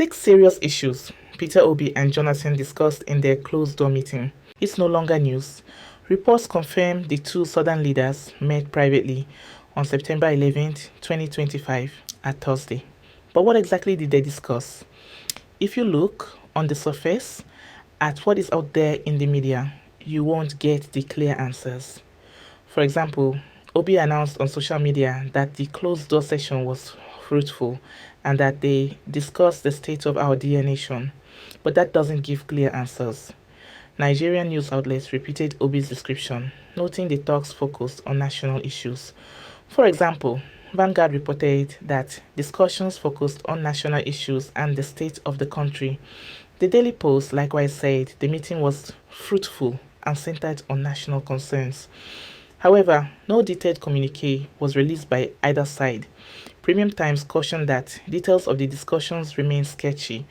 6 serious issues Peter Obi and Jonathan discussed in their closed-door meeting. It's no longer news. Reports confirm the two southern leaders met privately on September 11, 2025 at Thursday. But what exactly did they discuss? If you look on the surface at what is out there in the media, you won't get the clear answers. For example, Obi announced on social media that the closed-door session was fruitful and that they discussed the state of our dear nation, but that doesn't give clear answers. Nigerian news outlets repeated Obi's description, noting the talks focused on national issues. For example, Vanguard reported that discussions focused on national issues and the state of the country. The Daily Post likewise said the meeting was fruitful and centered on national concerns. However, no detailed communique was released by either side. Premium Times cautioned that details of the discussions remain sketchy,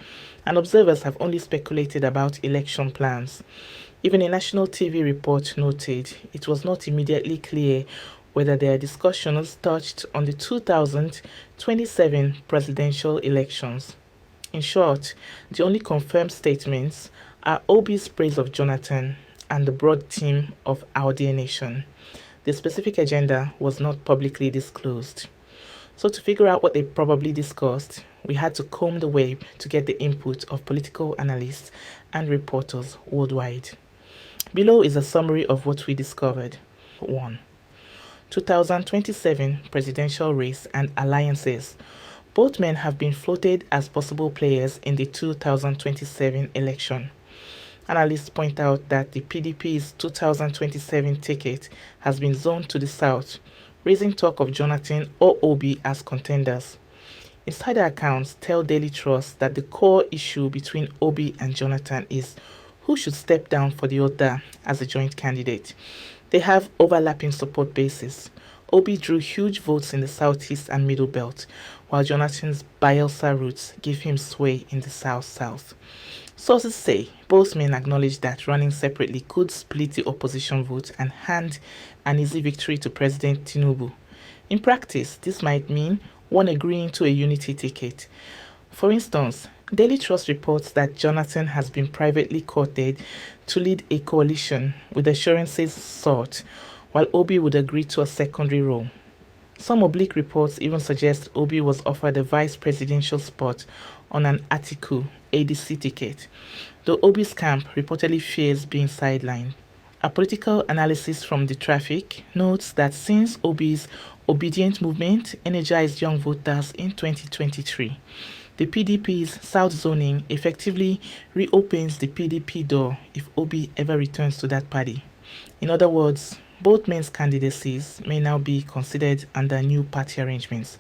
and observers have only speculated about election plans. Even a national TV report noted it was not immediately clear whether their discussions touched on the 2027 presidential elections. In short, the only confirmed statements are Obi's praise of Jonathan and the broad theme of our dear nation. The specific agenda was not publicly disclosed. So to figure out what they probably discussed, we had to comb the web to get the input of political analysts and reporters worldwide. Below is a summary of what we discovered. 1. 2027 presidential race and alliances. Both men have been floated as possible players in the 2027 election. Analysts point out that the PDP's 2027 ticket has been zoned to the south, raising talk of Jonathan or Obi as contenders. Insider accounts tell Daily Trust that the core issue between Obi and Jonathan is who should step down for the other as a joint candidate. They have overlapping support bases. Obi drew huge votes in the southeast and middle belt, while Jonathan's Bayelsa roots give him sway in the south-south. Sources say both men acknowledge that running separately could split the opposition vote and hand an easy victory to President Tinubu. In practice, this might mean one agreeing to a unity ticket. For instance, Daily Trust reports that Jonathan has been privately courted to lead a coalition with assurances sought, while Obi would agree to a secondary role. Some oblique reports even suggest Obi was offered a vice presidential spot on an Atiku ADC ticket, though Obi's camp reportedly fears being sidelined. A political analysis from the traffic notes that since Obi's obedient movement energized young voters in 2023, the PDP's South zoning effectively reopens the PDP door if Obi ever returns to that party. In other words, both men's candidacies may now be considered under new party arrangements,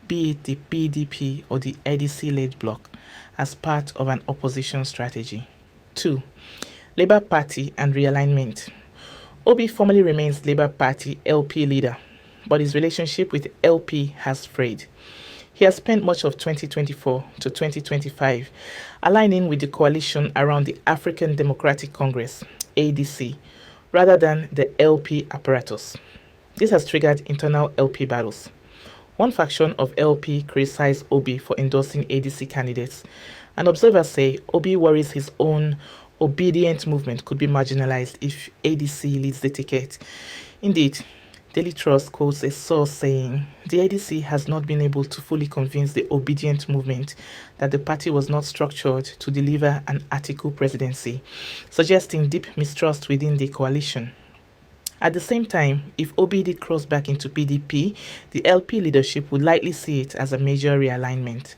be it the PDP or the ADC-led bloc, as part of an opposition strategy. 2. Labour Party and realignment. Obi formally remains Labour Party LP leader, but his relationship with LP has frayed. He has spent much of 2024 to 2025 aligning with the coalition around the African Democratic Congress, ADC, rather than the LP apparatus. This has triggered internal LP battles. One faction of LP criticized Obi for endorsing ADC candidates, and observers say Obi worries his own obedient movement could be marginalized if ADC leads the ticket. Indeed, Daily Trust quotes a source saying the ADC has not been able to fully convince the obedient movement that the party was not structured to deliver an Atiku presidency, suggesting deep mistrust within the coalition. At the same time, if Obi did cross back into PDP, the LP leadership would likely see it as a major realignment.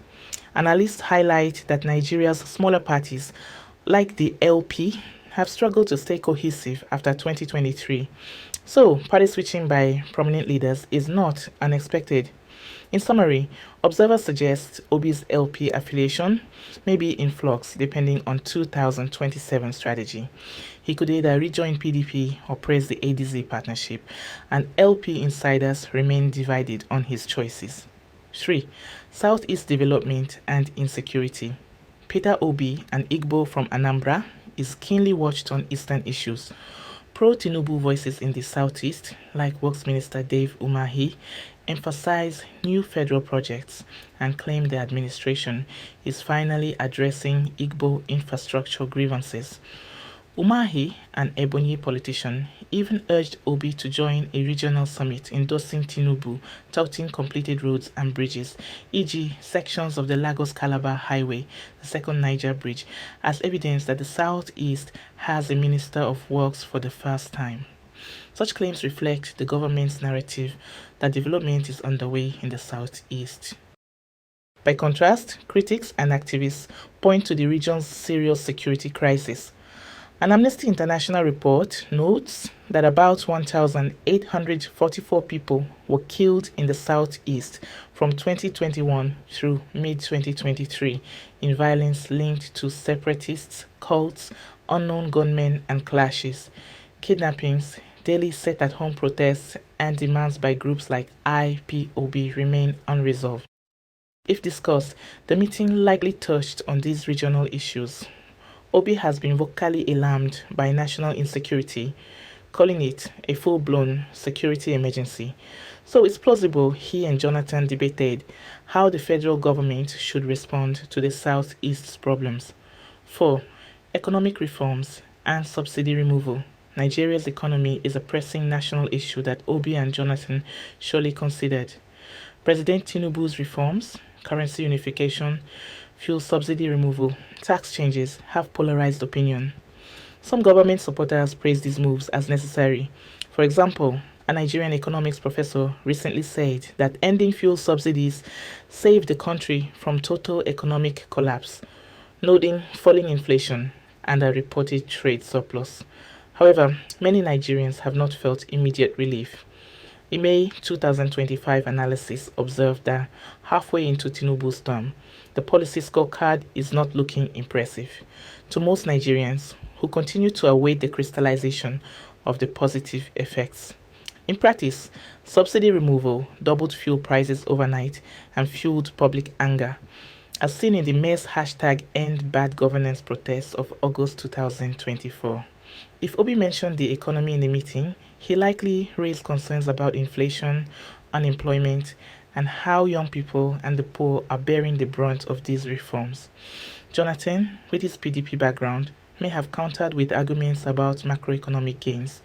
Analysts highlight that Nigeria's smaller parties, like the LP, have struggled to stay cohesive after 2023. So, party switching by prominent leaders is not unexpected. In summary, observers suggest Obi's LP affiliation may be in flux depending on 2027 strategy. He could either rejoin PDP or praise the ADC partnership, and LP insiders remain divided on his choices. 3. Southeast development and insecurity. Peter Obi, an Igbo from Anambra, is keenly watched on eastern issues. Pro-Tinubu voices in the southeast, like Works Minister Dave Umahi, emphasize new federal projects, and claim the administration is finally addressing Igbo infrastructure grievances. Umahi, an Ebonyi politician, even urged Obi to join a regional summit endorsing Tinubu, touting completed roads and bridges, e.g., sections of the Lagos-Calabar Highway, the second Niger Bridge, as evidence that the Southeast has a Minister of Works for the first time. Such claims reflect the government's narrative that development is underway in the Southeast. By contrast, critics and activists point to the region's serious security crisis. An Amnesty International report notes that about 1,844 people were killed in the southeast from 2021 through mid-2023 in violence linked to separatists, cults, unknown gunmen, and clashes, kidnappings, daily set-at-home protests, and demands by groups like IPOB remain unresolved. If discussed, the meeting likely touched on these regional issues. Obi has been vocally alarmed by national insecurity, calling it a full-blown security emergency. So it's plausible he and Jonathan debated how the federal government should respond to the Southeast's problems. 4. Economic reforms and subsidy removal. Nigeria's economy is a pressing national issue that Obi and Jonathan surely considered. President Tinubu's reforms, currency unification, fuel subsidy removal, tax changes have polarized opinion. Some government supporters praise these moves as necessary. For example, a Nigerian economics professor recently said that ending fuel subsidies saved the country from total economic collapse, noting falling inflation and a reported trade surplus. However, many Nigerians have not felt immediate relief. A May 2025 analysis observed that halfway into Tinubu's term, the policy scorecard is not looking impressive to most Nigerians who continue to await the crystallization of the positive effects. In practice, subsidy removal doubled fuel prices overnight and fueled public anger, as seen in the mayor's #EndBadGovernance protests of August 2024. If Obi mentioned the economy in the meeting, he likely raised concerns about inflation, unemployment, and how young people and the poor are bearing the brunt of these reforms. Jonathan, with his PDP background, may have countered with arguments about macroeconomic gains.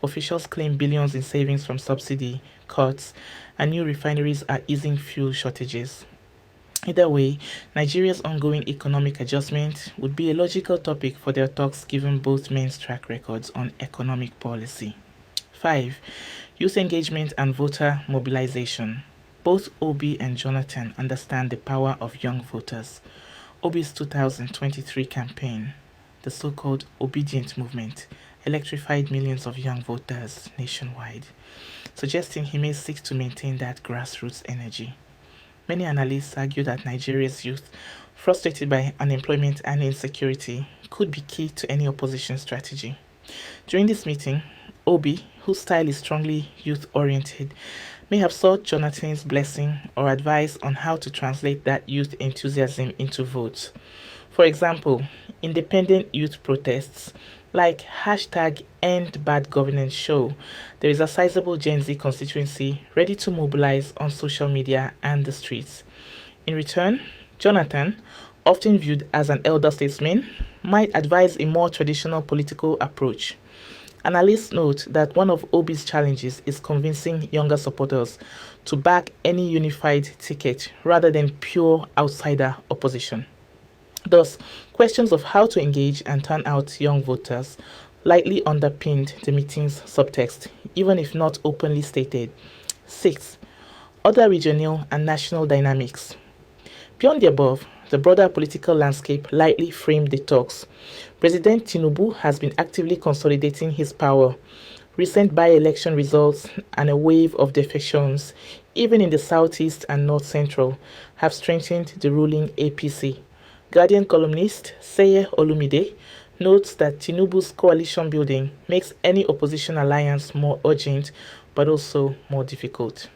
Officials claim billions in savings from subsidy cuts, and new refineries are easing fuel shortages. Either way, Nigeria's ongoing economic adjustment would be a logical topic for their talks given both men's track records on economic policy. 5. Youth engagement and voter mobilization. Both Obi and Jonathan understand the power of young voters. Obi's 2023 campaign, the so-called Obedient Movement, electrified millions of young voters nationwide, suggesting he may seek to maintain that grassroots energy. Many analysts argue that Nigeria's youth, frustrated by unemployment and insecurity, could be key to any opposition strategy. During this meeting, Obi, whose style is strongly youth-oriented, may have sought Jonathan's blessing or advice on how to translate that youth enthusiasm into votes. For example, independent youth protests like #EndBadGovernance show there is a sizable Gen Z constituency ready to mobilize on social media and the streets. In return, Jonathan, often viewed as an elder statesman, might advise a more traditional political approach. Analysts note that one of Obi's challenges is convincing younger supporters to back any unified ticket rather than pure outsider opposition. Thus, questions of how to engage and turn out young voters likely underpinned the meeting's subtext, even if not openly stated. 6. Other regional and national dynamics. Beyond the above, the broader political landscape likely framed the talks. President Tinubu has been actively consolidating his power. Recent by-election results and a wave of defections, even in the southeast and north central, have strengthened the ruling APC. Guardian columnist Seye Olumide notes that Tinubu's coalition building makes any opposition alliance more urgent but also more difficult.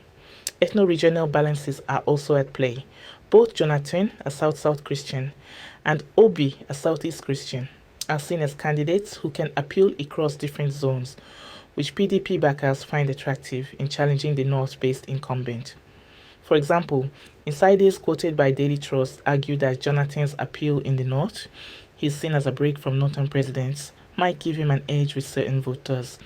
Ethno-regional balances are also at play. Both Jonathan, a South-South Christian, and Obi, a Southeast Christian, are seen as candidates who can appeal across different zones. which PDP backers find attractive in challenging the North-based incumbent. For example, insiders quoted by Daily Trust argue that Jonathan's appeal in the North, he's seen as a break from Northern presidents, might give him an edge with certain voters.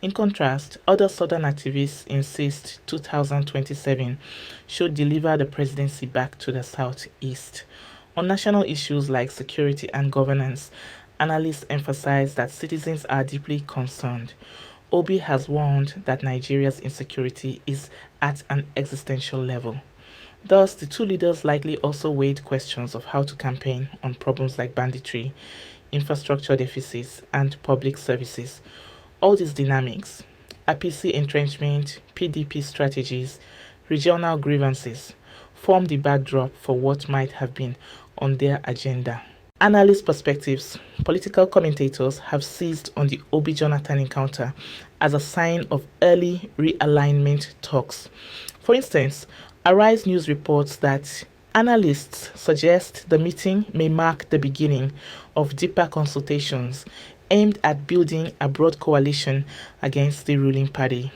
In contrast, other Southern activists insist 2027 should deliver the presidency back to the Southeast. On national issues like security and governance, analysts emphasize that citizens are deeply concerned. Obi has warned that Nigeria's insecurity is at an existential level. Thus, the two leaders likely also weighed questions of how to campaign on problems like banditry, infrastructure deficits, and public services. All these dynamics, APC entrenchment, PDP strategies, regional grievances, form the backdrop for what might have been on their agenda. Analyst perspectives, political commentators have seized on the Obi Jonathan encounter as a sign of early realignment talks. For instance, Arise News reports that analysts suggest the meeting may mark the beginning of deeper consultations aimed at building a broad coalition against the ruling party.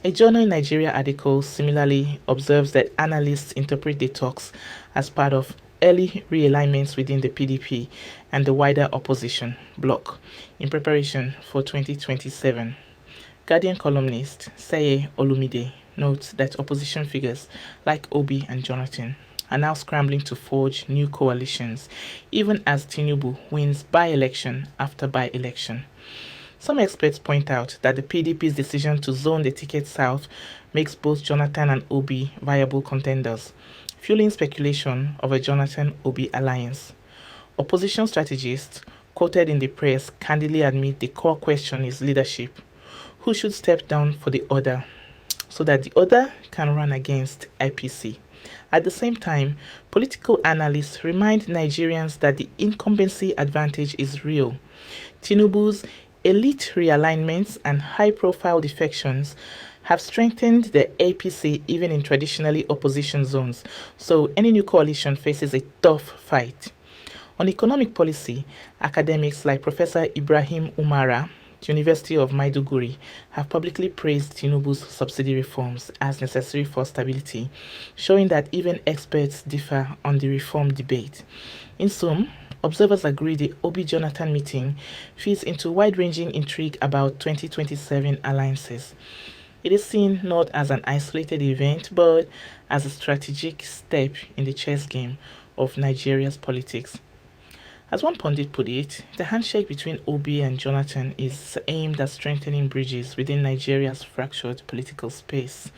A Journal in Nigeria article similarly observes that analysts interpret the talks as part of early realignments within the PDP and the wider opposition bloc in preparation for 2027. Guardian columnist Seye Olumide notes that opposition figures like Obi and Jonathan are now scrambling to forge new coalitions, even as Tinubu wins by-election after by-election. Some experts point out that the PDP's decision to zone the ticket south makes both Jonathan and Obi viable contenders, fueling speculation of a Jonathan-Obi alliance. Opposition strategists quoted in the press candidly admit the core question is leadership. Who should step down for the other so that the other can run against IPC? At the same time, political analysts remind Nigerians that the incumbency advantage is real. Tinubu's elite realignments and high-profile defections have strengthened the APC even in traditionally opposition zones, so any new coalition faces a tough fight. On economic policy, academics like Professor Ibrahim Umara, University of Maiduguri, have publicly praised Tinubu's subsidy reforms as necessary for stability, showing that even experts differ on the reform debate. In sum, observers agree the Obi-Jonathan meeting feeds into wide-ranging intrigue about 2027 alliances. It is seen not as an isolated event, but as a strategic step in the chess game of Nigeria's politics. As one pundit put it, the handshake between Obi and Jonathan is aimed at strengthening bridges within Nigeria's fractured political space,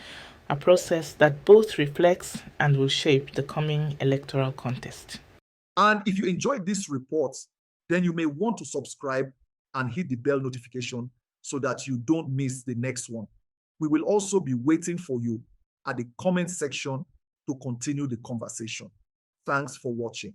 a process that both reflects and will shape the coming electoral contest. And if you enjoyed this report, then you may want to subscribe and hit the bell notification so that you don't miss the next one. We will also be waiting for you at the comment section to continue the conversation. Thanks for watching.